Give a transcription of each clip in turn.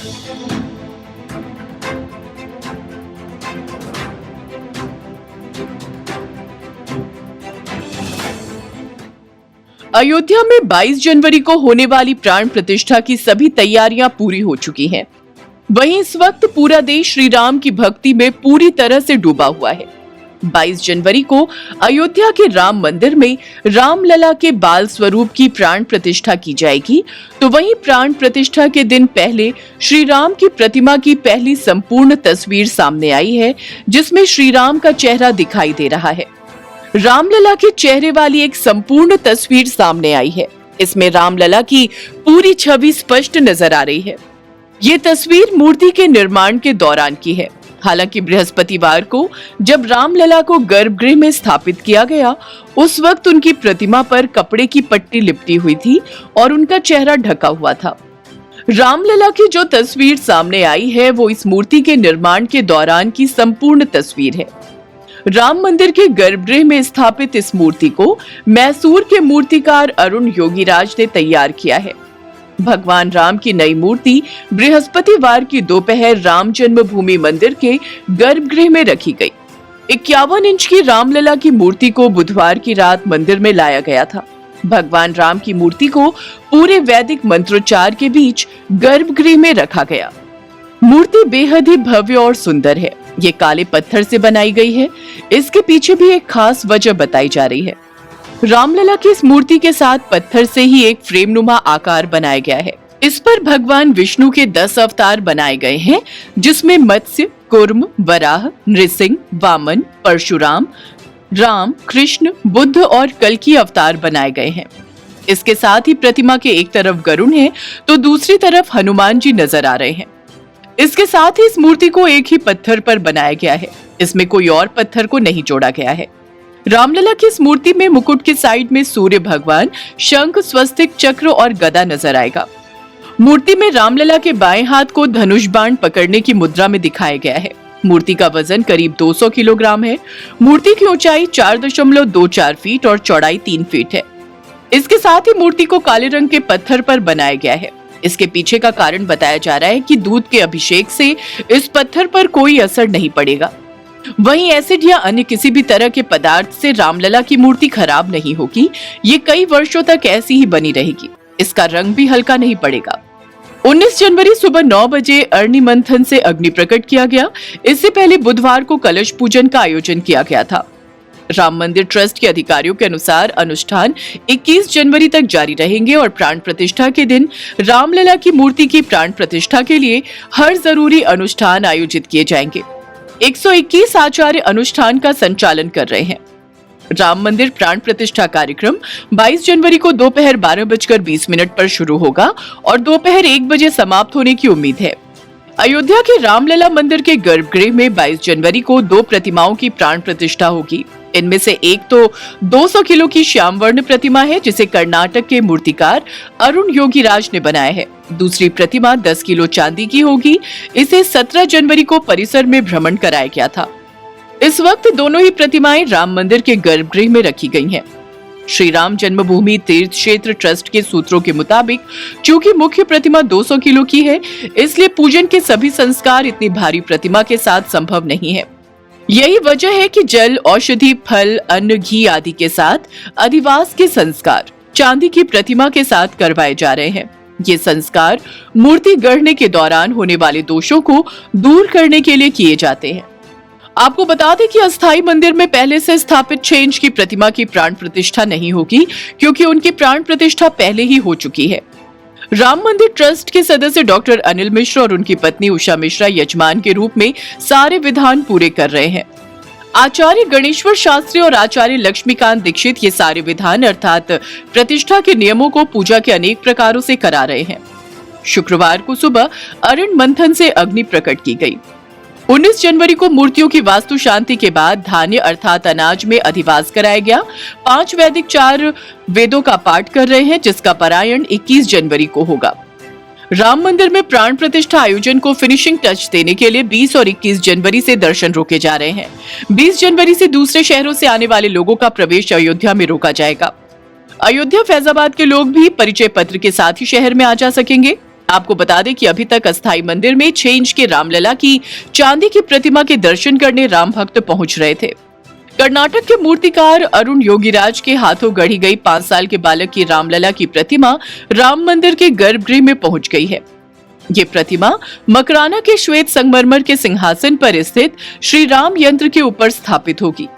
अयोध्या में 22 जनवरी को होने वाली प्राण प्रतिष्ठा की सभी तैयारियां पूरी हो चुकी हैं। वहीं इस वक्त पूरा देश श्री राम की भक्ति में पूरी तरह से डूबा हुआ है। 22 जनवरी को अयोध्या के राम मंदिर में रामलला के बाल स्वरूप की प्राण प्रतिष्ठा की जाएगी। तो वहीं प्राण प्रतिष्ठा के दिन पहले श्री राम की प्रतिमा की पहली संपूर्ण तस्वीर सामने आई है, जिसमें श्री राम का चेहरा दिखाई दे रहा है। रामलला के चेहरे वाली एक संपूर्ण तस्वीर सामने आई है। इसमें रामलला की पूरी छवि स्पष्ट नजर आ रही है। ये तस्वीर मूर्ति के निर्माण के दौरान की है। हालांकि बृहस्पतिवार को जब रामलला को गर्भगृह में स्थापित किया गया, उस वक्त उनकी प्रतिमा पर कपड़े की पट्टी लिपटी हुई थी और उनका चेहरा ढका हुआ था। रामलला की जो तस्वीर सामने आई है वो इस मूर्ति के निर्माण के दौरान की संपूर्ण तस्वीर है। राम मंदिर के गर्भगृह में स्थापित इस मूर्ति को मैसूर के मूर्तिकार अरुण योगीराज ने तैयार किया है। भगवान राम की नई मूर्ति बृहस्पतिवार की दोपहर राम जन्मभूमि मंदिर के गर्भगृह में रखी गई। 51 इंच की रामलला की मूर्ति को बुधवार की रात मंदिर में लाया गया था। भगवान राम की मूर्ति को पूरे वैदिक मंत्रोच्चार के बीच गर्भगृह में रखा गया। मूर्ति बेहद ही भव्य और सुंदर है। ये काले पत्थर से बनाई गई है। इसके पीछे भी एक खास वजह बताई जा रही है। रामलला की इस मूर्ति के साथ पत्थर से ही एक फ्रेमनुमा आकार बनाया गया है। इस पर भगवान विष्णु के 10 अवतार बनाए गए हैं, जिसमें मत्स्य, कूर्म, वराह, नृसिंह, वामन, परशुराम, राम, कृष्ण, बुद्ध और कल्कि अवतार बनाए गए हैं। इसके साथ ही प्रतिमा के एक तरफ गरुड़ है तो दूसरी तरफ हनुमान जी नजर आ रहे हैं। इसके साथ ही इस मूर्ति को एक ही पत्थर पर बनाया गया है। इसमें कोई और पत्थर को नहीं जोड़ा गया है। रामलला की इस मूर्ति में मुकुट के साइड में सूर्य भगवान, शंख, स्वस्तिक, चक्र और गदा नजर आएगा। मूर्ति में रामलला के बाएं हाथ को धनुष बाण पकड़ने की मुद्रा में दिखाया गया है। मूर्ति का वजन करीब 200 किलोग्राम है। मूर्ति की ऊंचाई 4.24 फीट और चौड़ाई 3 फीट है। इसके साथ ही मूर्ति को काले रंग के पत्थर पर बनाया गया है। इसके पीछे का कारण बताया जा रहा है कि दूध के अभिषेक से इस पत्थर पर कोई असर नहीं पड़ेगा। वहीं एसिड या अन्य किसी भी तरह के पदार्थ से रामलला की मूर्ति खराब नहीं होगी। ये कई वर्षों तक ऐसी ही बनी रहेगी। इसका रंग भी हल्का नहीं पड़ेगा। 19 जनवरी सुबह 9 बजे अग्नि मंथन से अग्नि प्रकट किया गया। इससे पहले बुधवार को कलश पूजन का आयोजन किया गया था। राम मंदिर ट्रस्ट के अधिकारियों के अनुसार अनुष्ठान 21 जनवरी तक जारी रहेंगे और प्राण प्रतिष्ठा के दिन रामलला की मूर्ति की प्राण प्रतिष्ठा के लिए हर जरूरी अनुष्ठान आयोजित किए जाएंगे। 121 आचार्य अनुष्ठान का संचालन कर रहे हैं। राम मंदिर प्राण प्रतिष्ठा कार्यक्रम 22 जनवरी को दोपहर 12:20 पर शुरू होगा और दोपहर 1 बजे समाप्त होने की उम्मीद है। अयोध्या के रामलला मंदिर के गर्भगृह में 22 जनवरी को 2 प्रतिमाओं की प्राण प्रतिष्ठा होगी। इनमें से एक तो 200 किलो की श्यामवर्ण प्रतिमा है, जिसे कर्नाटक के मूर्तिकार अरुण योगीराज ने बनाया है। दूसरी प्रतिमा 10 किलो चांदी की होगी। इसे 17 जनवरी को परिसर में भ्रमण कराया गया था। इस वक्त दोनों ही प्रतिमाएं राम मंदिर के गर्भगृह में रखी गई हैं। श्री राम जन्मभूमि तीर्थ क्षेत्र ट्रस्ट के सूत्रों के मुताबिक चूंकि मुख्य प्रतिमा 200 किलो की है, इसलिए पूजन के सभी संस्कार इतनी भारी प्रतिमा के साथ संभव नहीं है। यही वजह है कि जल, औषधि, फल, अन्न, घी आदि के साथ अधिवास के संस्कार चांदी की प्रतिमा के साथ करवाए जा रहे हैं। ये संस्कार मूर्ति गढ़ने के दौरान होने वाले दोषों को दूर करने के लिए किए जाते हैं। आपको बता दें कि अस्थाई मंदिर में पहले से स्थापित 6 इंच की प्रतिमा की प्राण प्रतिष्ठा नहीं होगी, क्योंकि उनकी प्राण प्रतिष्ठा पहले ही हो चुकी है। राम मंदिर ट्रस्ट के सदस्य डॉक्टर अनिल मिश्र और उनकी पत्नी उषा मिश्रा यजमान के रूप में सारे विधान पूरे कर रहे हैं। आचार्य गणेश्वर शास्त्री और आचार्य लक्ष्मीकांत दीक्षित ये सारे विधान अर्थात प्रतिष्ठा के नियमों को पूजा के अनेक प्रकारों से करा रहे हैं। शुक्रवार को सुबह अरण मंथन से अग्नि प्रकट की गई। 19 जनवरी को मूर्तियों की वास्तु शांति के बाद धान्य अर्थात अनाज में अधिवास कराया गया। 5 वैदिक 4 वेदों का पाठ कर रहे हैं, जिसका पारायण 21 जनवरी को होगा। राम मंदिर में प्राण प्रतिष्ठा आयोजन को फिनिशिंग टच देने के लिए 20 और 21 जनवरी से दर्शन रोके जा रहे हैं। 20 जनवरी से दूसरे शहरों से आने वाले लोगों का प्रवेश अयोध्या में रोका जाएगा। अयोध्या फैजाबाद के लोग भी परिचय पत्र के साथ ही शहर में आ जा सकेंगे। आपको बता दें कि अभी तक अस्थाई मंदिर में 6 इंच के रामलला की चांदी की प्रतिमा के दर्शन करने राम भक्त पहुंच रहे थे। कर्नाटक के मूर्तिकार अरुण योगीराज के हाथों गढ़ी गई 5 साल के बालक की रामलला की प्रतिमा राम मंदिर के गर्भगृह में पहुंच गई है। ये प्रतिमा मकराना के श्वेत संगमरमर के सिंहासन पर स्थित श्री राम यंत्र के ऊपर स्थापित होगी।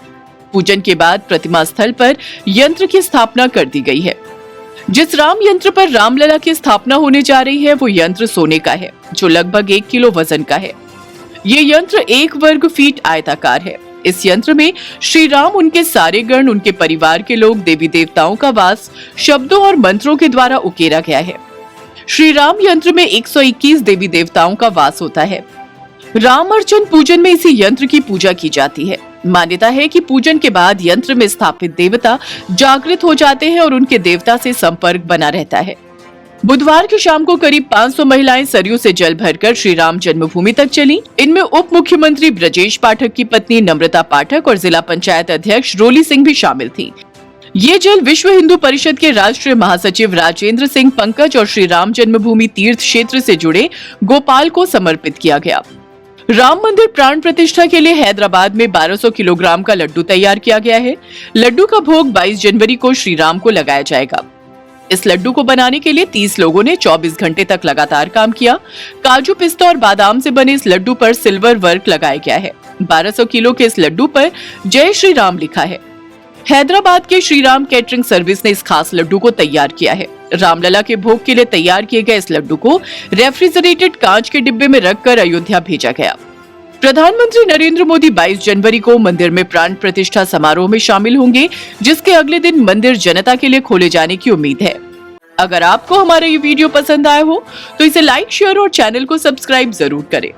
पूजन के बाद प्रतिमा स्थल पर यंत्र की स्थापना कर दी गई है। जिस राम यंत्र पर रामलला की स्थापना होने जा रही है वो यंत्र सोने का है, जो लगभग 1 किलो वजन का है। ये यंत्र 1 वर्ग फीट आयताकार है। इस यंत्र में श्री राम, उनके सारे गण, उनके परिवार के लोग, देवी देवताओं का वास शब्दों और मंत्रों के द्वारा उकेरा गया है। श्री राम यंत्र में 121 देवी देवताओं का वास होता है। राम अर्चन पूजन में इसी यंत्र की पूजा की जाती है। मान्यता है कि पूजन के बाद यंत्र में स्थापित देवता जागृत हो जाते हैं और उनके देवता से संपर्क बना रहता है। बुधवार की शाम को करीब 500 महिलाएं सरयू से जल भरकर श्री राम जन्मभूमि तक चली। इनमें उप मुख्यमंत्री ब्रजेश पाठक की पत्नी नम्रता पाठक और जिला पंचायत अध्यक्ष रोली सिंह भी शामिल थी। ये जल विश्व हिंदू परिषद के राष्ट्रीय महासचिव राजेंद्र सिंह पंकज और श्री राम जन्मभूमि तीर्थ क्षेत्र से जुड़े गोपाल को समर्पित किया गया। राम मंदिर प्राण प्रतिष्ठा के लिए हैदराबाद में 1200 किलोग्राम का लड्डू तैयार किया गया है। लड्डू का भोग 22 जनवरी को श्री राम को लगाया जाएगा। इस लड्डू को बनाने के लिए 30 लोगों ने 24 घंटे तक लगातार काम किया। काजू, पिस्ता और बादाम से बने इस लड्डू पर सिल्वर वर्क लगाया गया है। 1200 किलो के इस लड्डू पर जय श्री राम लिखा है। हैदराबाद के श्री राम कैटरिंग सर्विस ने इस खास लड्डू को तैयार किया है। रामलला के भोग के लिए तैयार किए गए इस लड्डू को रेफ्रिजरेटेड कांच के डिब्बे में रखकर अयोध्या भेजा गया। प्रधानमंत्री नरेंद्र मोदी 22 जनवरी को मंदिर में प्राण प्रतिष्ठा समारोह में शामिल होंगे, जिसके अगले दिन मंदिर जनता के लिए खोले जाने की उम्मीद है। अगर आपको हमारा ये वीडियो पसंद आया हो तो इसे लाइक, शेयर और चैनल को सब्सक्राइब जरूर करें।